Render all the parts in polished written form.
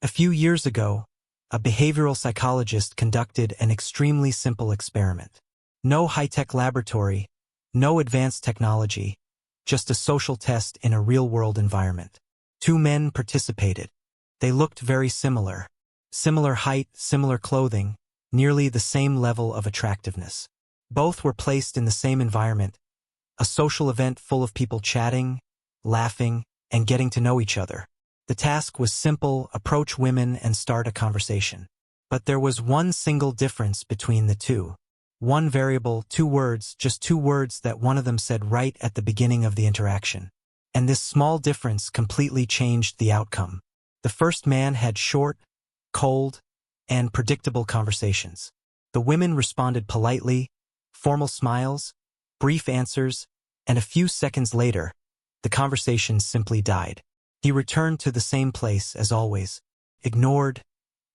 A few years ago, a behavioral psychologist conducted an extremely simple experiment. No high-tech laboratory, no advanced technology, just a social test in a real-world environment. 2 men participated. They looked very similar. Similar height, similar clothing, nearly the same level of attractiveness. Both were placed in the same environment, a social event full of people chatting, laughing, and getting to know each other. The task was simple: approach women and start a conversation. But there was one single difference between the two. One variable, 2 words, just 2 words that one of them said right at the beginning of the interaction. And this small difference completely changed the outcome. The first man had short, cold, and predictable conversations. The women responded politely, formal smiles, brief answers, and a few seconds later, the conversation simply died. He returned to the same place as always, ignored,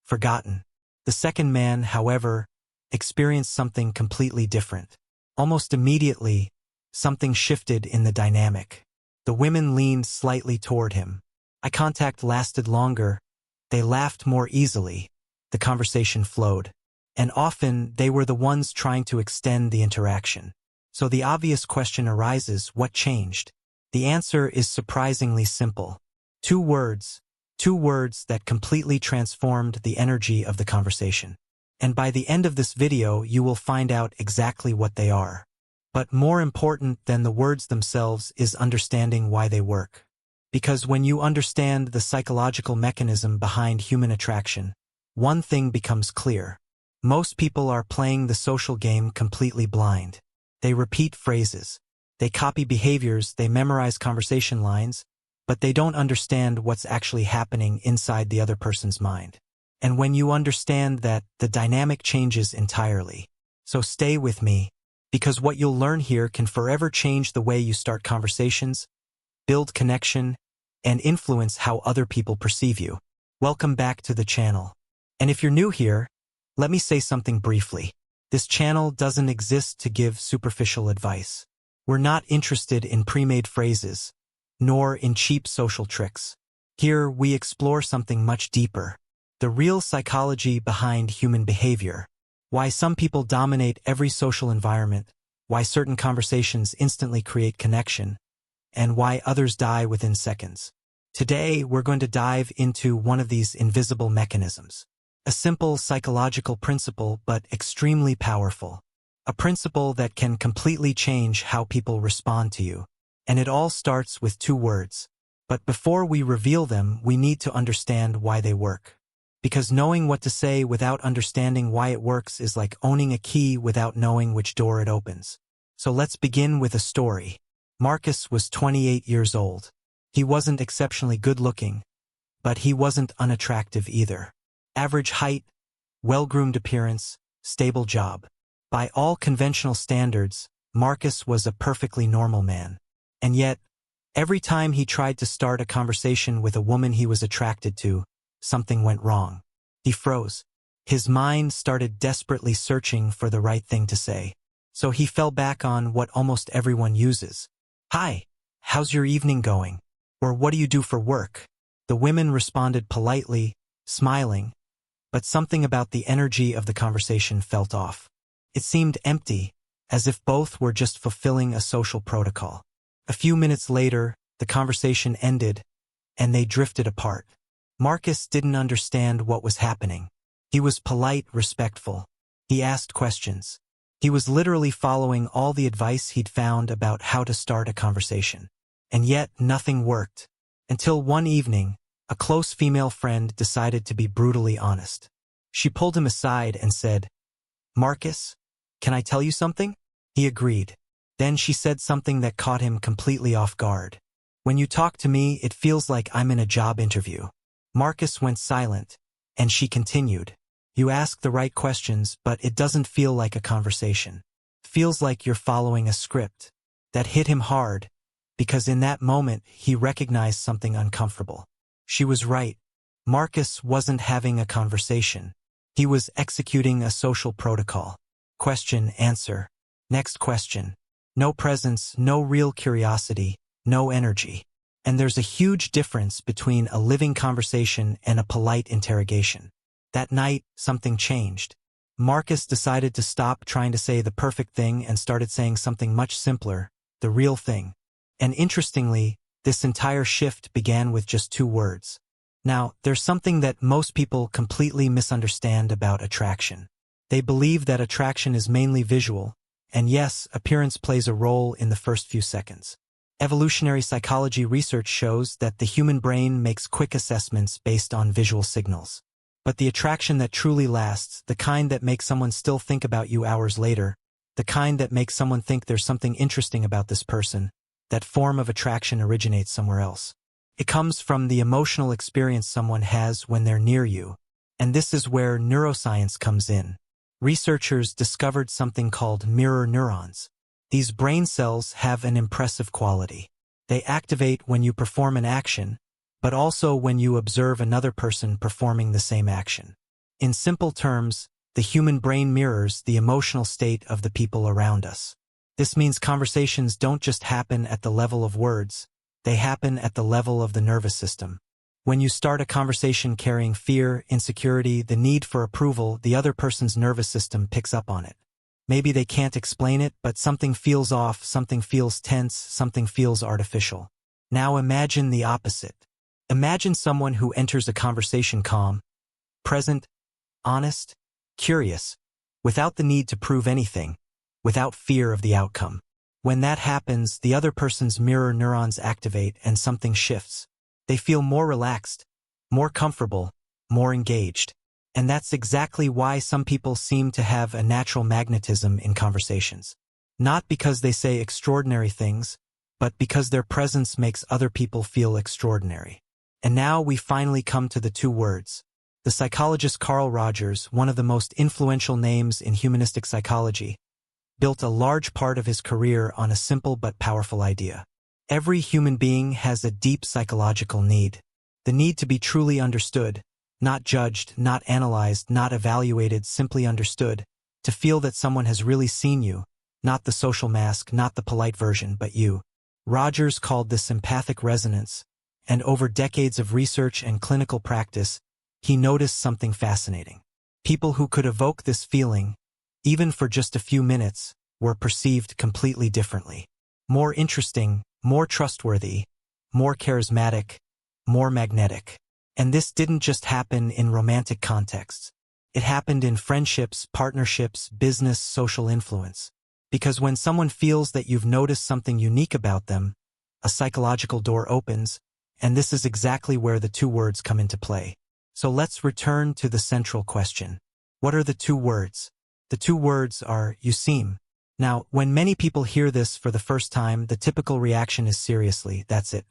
forgotten. The second man, however, experienced something completely different. Almost immediately, something shifted in the dynamic. The women leaned slightly toward him. Eye contact lasted longer. They laughed more easily. The conversation flowed. And often, they were the ones trying to extend the interaction. So the obvious question arises: what changed? The answer is surprisingly simple. 2 words. 2 words that completely transformed the energy of the conversation. And by the end of this video, you will find out exactly what they are. But more important than the words themselves is understanding why they work. Because when you understand the psychological mechanism behind human attraction, one thing becomes clear. Most people are playing the social game completely blind. They repeat phrases. They copy behaviors, they memorize conversation lines, but they don't understand what's actually happening inside the other person's mind. And when you understand that, the dynamic changes entirely. So stay with me, because what you'll learn here can forever change the way you start conversations, build connection, and influence how other people perceive you. Welcome back to the channel. And if you're new here, let me say something briefly. This channel doesn't exist to give superficial advice. We're not interested in pre-made phrases, nor in cheap social tricks. Here, we explore something much deeper. The real psychology behind human behavior. Why some people dominate every social environment, why certain conversations instantly create connection, and why others die within seconds. Today, we're going to dive into one of these invisible mechanisms. A simple psychological principle, but extremely powerful. A principle that can completely change how people respond to you. And it all starts with 2 words. But before we reveal them, we need to understand why they work. Because knowing what to say without understanding why it works is like owning a key without knowing which door it opens. So let's begin with a story. Marcus was 28 years old. He wasn't exceptionally good-looking, but he wasn't unattractive either. Average height, well-groomed appearance, stable job. By all conventional standards, Marcus was a perfectly normal man. And yet, every time he tried to start a conversation with a woman he was attracted to, something went wrong. He froze. His mind started desperately searching for the right thing to say. So he fell back on what almost everyone uses. "Hi, how's your evening going?" Or "What do you do for work?" The women responded politely, smiling, but something about the energy of the conversation felt off. It seemed empty, as if both were just fulfilling a social protocol. A few minutes later, the conversation ended, and they drifted apart. Marcus didn't understand what was happening. He was polite, respectful. He asked questions. He was literally following all the advice he'd found about how to start a conversation. And yet, nothing worked. Until one evening, a close female friend decided to be brutally honest. She pulled him aside and said, "Marcus, can I tell you something?" He agreed. Then she said something that caught him completely off guard. "When you talk to me, it feels like I'm in a job interview." Marcus went silent, and she continued, "You ask the right questions, but it doesn't feel like a conversation. It feels like you're following a script." That hit him hard, because in that moment he recognized something uncomfortable. She was right. Marcus wasn't having a conversation. He was executing a social protocol. Question, answer. Next question. No presence, no real curiosity, no energy. And there's a huge difference between a living conversation and a polite interrogation. That night, something changed. Marcus decided to stop trying to say the perfect thing and started saying something much simpler, the real thing. And interestingly, this entire shift began with just 2 words. Now, there's something that most people completely misunderstand about attraction. They believe that attraction is mainly visual, and yes, appearance plays a role in the first few seconds. Evolutionary psychology research shows that the human brain makes quick assessments based on visual signals. But the attraction that truly lasts, the kind that makes someone still think about you hours later, the kind that makes someone think there's something interesting about this person, that form of attraction originates somewhere else. It comes from the emotional experience someone has when they're near you. And this is where neuroscience comes in. Researchers discovered something called mirror neurons. These brain cells have an impressive quality. They activate when you perform an action, but also when you observe another person performing the same action. In simple terms, the human brain mirrors the emotional state of the people around us. This means conversations don't just happen at the level of words, they happen at the level of the nervous system. When you start a conversation carrying fear, insecurity, the need for approval, the other person's nervous system picks up on it. Maybe they can't explain it, but something feels off, something feels tense, something feels artificial. Now imagine the opposite. Imagine someone who enters a conversation calm, present, honest, curious, without the need to prove anything, without fear of the outcome. When that happens, the other person's mirror neurons activate and something shifts. They feel more relaxed, more comfortable, more engaged. And that's exactly why some people seem to have a natural magnetism in conversations. Not because they say extraordinary things, but because their presence makes other people feel extraordinary. And now we finally come to the 2 words. The psychologist Carl Rogers, one of the most influential names in humanistic psychology, built a large part of his career on a simple but powerful idea. Every human being has a deep psychological need. The need to be truly understood, not judged, not analyzed, not evaluated, simply understood, to feel that someone has really seen you, not the social mask, not the polite version, but you. Rogers called this empathic resonance, and over decades of research and clinical practice, he noticed something fascinating. People who could evoke this feeling, even for just a few minutes, were perceived completely differently. More interesting, more trustworthy, more charismatic, more magnetic. And this didn't just happen in romantic contexts. It happened in friendships, partnerships, business, social influence. Because when someone feels that you've noticed something unique about them, a psychological door opens, and this is exactly where the 2 words come into play. So let's return to the central question. What are the 2 words? The 2 words are, you seem. Now, when many people hear this for the first time, the typical reaction is seriously, that's it.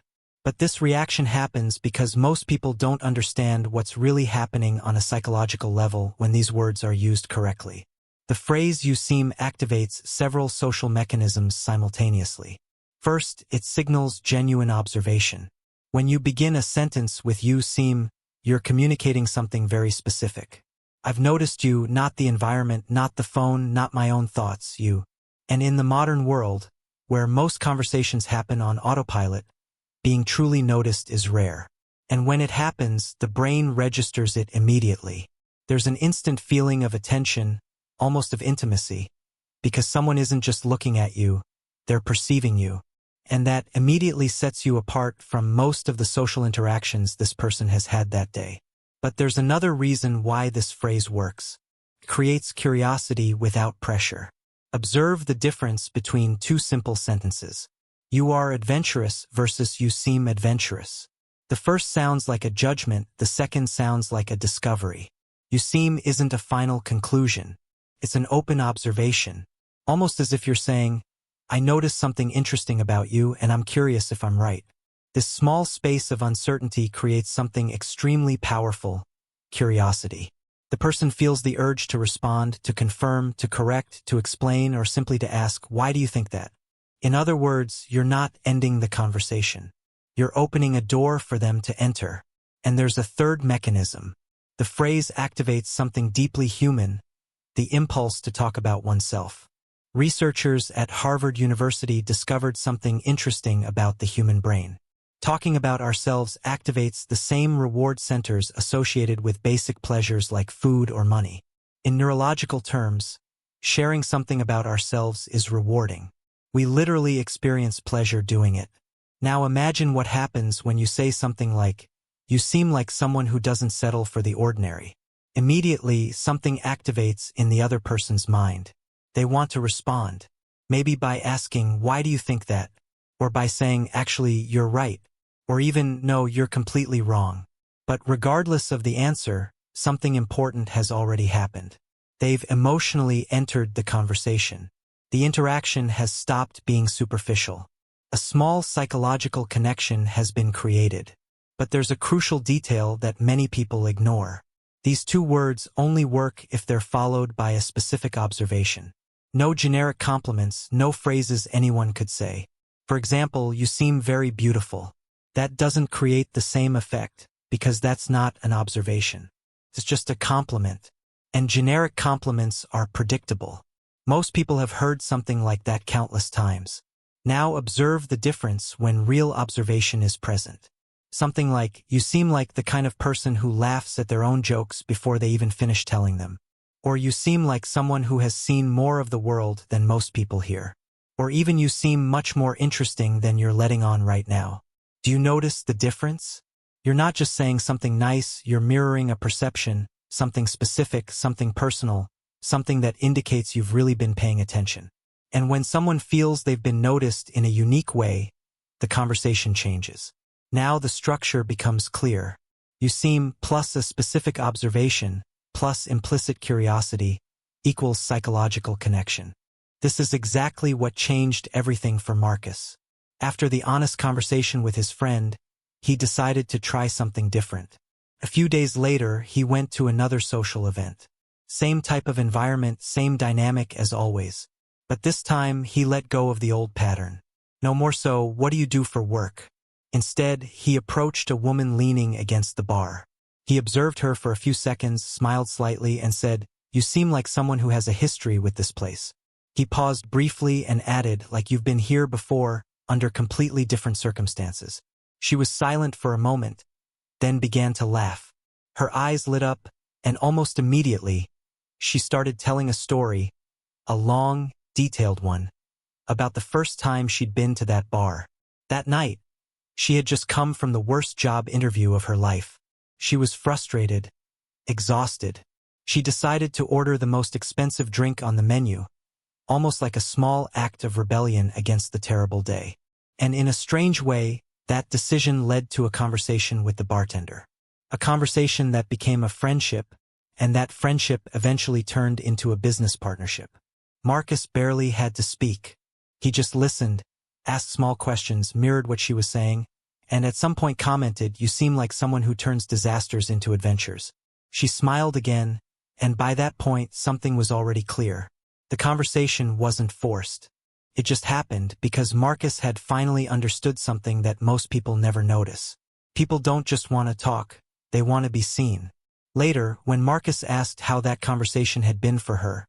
But this reaction happens because most people don't understand what's really happening on a psychological level when these words are used correctly. The phrase you seem activates several social mechanisms simultaneously. First, it signals genuine observation. When you begin a sentence with you seem, you're communicating something very specific. I've noticed you, not the environment, not the phone, not my own thoughts, you. And in the modern world, where most conversations happen on autopilot, being truly noticed is rare. And when it happens, the brain registers it immediately. There's an instant feeling of attention, almost of intimacy, because someone isn't just looking at you, they're perceiving you. And that immediately sets you apart from most of the social interactions this person has had that day. But there's another reason why this phrase works. It creates curiosity without pressure. Observe the difference between 2 simple sentences. You are adventurous versus you seem adventurous. The first sounds like a judgment, the second sounds like a discovery. You seem isn't a final conclusion. It's an open observation, almost as if you're saying, I noticed something interesting about you and I'm curious if I'm right. This small space of uncertainty creates something extremely powerful, curiosity. The person feels the urge to respond, to confirm, to correct, to explain, or simply to ask, why do you think that? In other words, you're not ending the conversation. You're opening a door for them to enter. And there's a third mechanism. The phrase activates something deeply human, the impulse to talk about oneself. Researchers at Harvard University discovered something interesting about the human brain. Talking about ourselves activates the same reward centers associated with basic pleasures like food or money. In neurological terms, sharing something about ourselves is rewarding. We literally experience pleasure doing it. Now imagine what happens when you say something like, "You seem like someone who doesn't settle for the ordinary." Immediately, something activates in the other person's mind. They want to respond. Maybe by asking, "Why do you think that?" Or by saying, "Actually, you're right." Or even, "No, you're completely wrong." But regardless of the answer, something important has already happened. They've emotionally entered the conversation. The interaction has stopped being superficial. A small psychological connection has been created. But there's a crucial detail that many people ignore. These two words only work if they're followed by a specific observation. No generic compliments, no phrases anyone could say. For example, "You seem very beautiful." That doesn't create the same effect, because that's not an observation. It's just a compliment. And generic compliments are predictable. Most people have heard something like that countless times. Now observe the difference when real observation is present. Something like, "You seem like the kind of person who laughs at their own jokes before they even finish telling them." Or, "You seem like someone who has seen more of the world than most people here." Or even, "You seem much more interesting than you're letting on right now." Do you notice the difference? You're not just saying something nice, you're mirroring a perception, something specific, something personal, something that indicates you've really been paying attention. And when someone feels they've been noticed in a unique way, the conversation changes. Now the structure becomes clear. "You seem" plus a specific observation plus implicit curiosity equals psychological connection. This is exactly what changed everything for Marcus. After the honest conversation with his friend, he decided to try something different. A few days later, he went to another social event. Same type of environment, same dynamic as always. But this time, he let go of the old pattern. No more so, "What do you do for work?" Instead, he approached a woman leaning against the bar. He observed her for a few seconds, smiled slightly, and said, "You seem like someone who has a history with this place." He paused briefly and added, "Like you've been here before, under completely different circumstances." She was silent for a moment, then began to laugh. Her eyes lit up, and almost immediately, she started telling a story, a long, detailed one, about the first time she'd been to that bar. That night, she had just come from the worst job interview of her life. She was frustrated, exhausted. She decided to order the most expensive drink on the menu, almost like a small act of rebellion against the terrible day. And in a strange way, that decision led to a conversation with the bartender. A conversation that became a friendship, and that friendship eventually turned into a business partnership. Marcus barely had to speak. He just listened, asked small questions, mirrored what she was saying, and at some point commented, "You seem like someone who turns disasters into adventures." She smiled again, and by that point something was already clear. The conversation wasn't forced. It just happened because Marcus had finally understood something that most people never notice. People don't just want to talk, they want to be seen. Later, when Marcus asked how that conversation had been for her,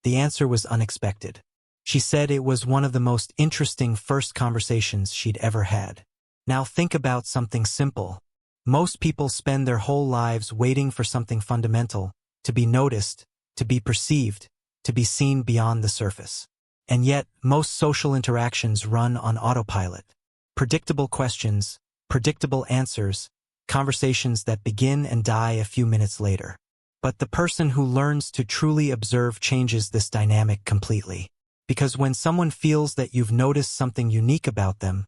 the answer was unexpected. She said it was one of the most interesting first conversations she'd ever had. Now think about something simple. Most people spend their whole lives waiting for something fundamental, to be noticed, to be perceived, to be seen beyond the surface. And yet, most social interactions run on autopilot. Predictable questions, predictable answers, conversations that begin and die a few minutes later. But the person who learns to truly observe changes this dynamic completely. Because when someone feels that you've noticed something unique about them,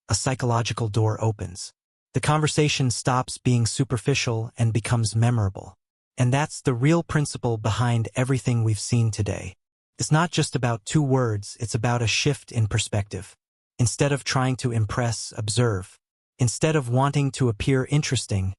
a psychological door opens. The conversation stops being superficial and becomes memorable. And that's the real principle behind everything we've seen today. It's not just about two words, it's about a shift in perspective. Instead of trying to impress, observe. Instead of wanting to appear interesting,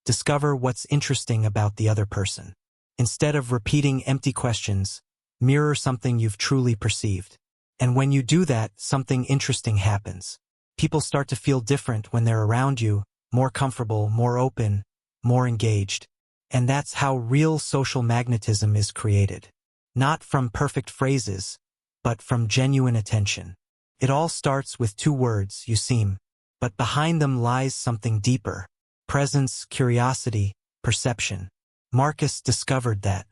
discover what's interesting about the other person. Instead of repeating empty questions, mirror something you've truly perceived. And when you do that, something interesting happens. People start to feel different when they're around you, more comfortable, more open, more engaged. And that's how real social magnetism is created. Not from perfect phrases, but from genuine attention. It all starts with two words, "You seem." But behind them lies something deeper: presence, curiosity, perception. Marcus discovered that.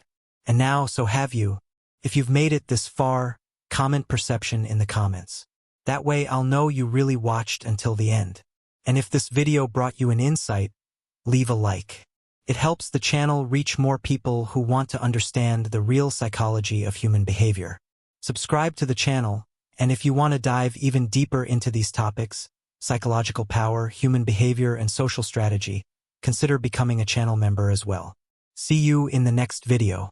And now, so have you. If you've made it this far, comment perception in the comments. That way I'll know you really watched until the end. And if this video brought you an insight, leave a like. It helps the channel reach more people who want to understand the real psychology of human behavior. Subscribe to the channel, and if you want to dive even deeper into these topics, psychological power, human behavior, and social strategy, consider becoming a channel member as well. See you in the next video.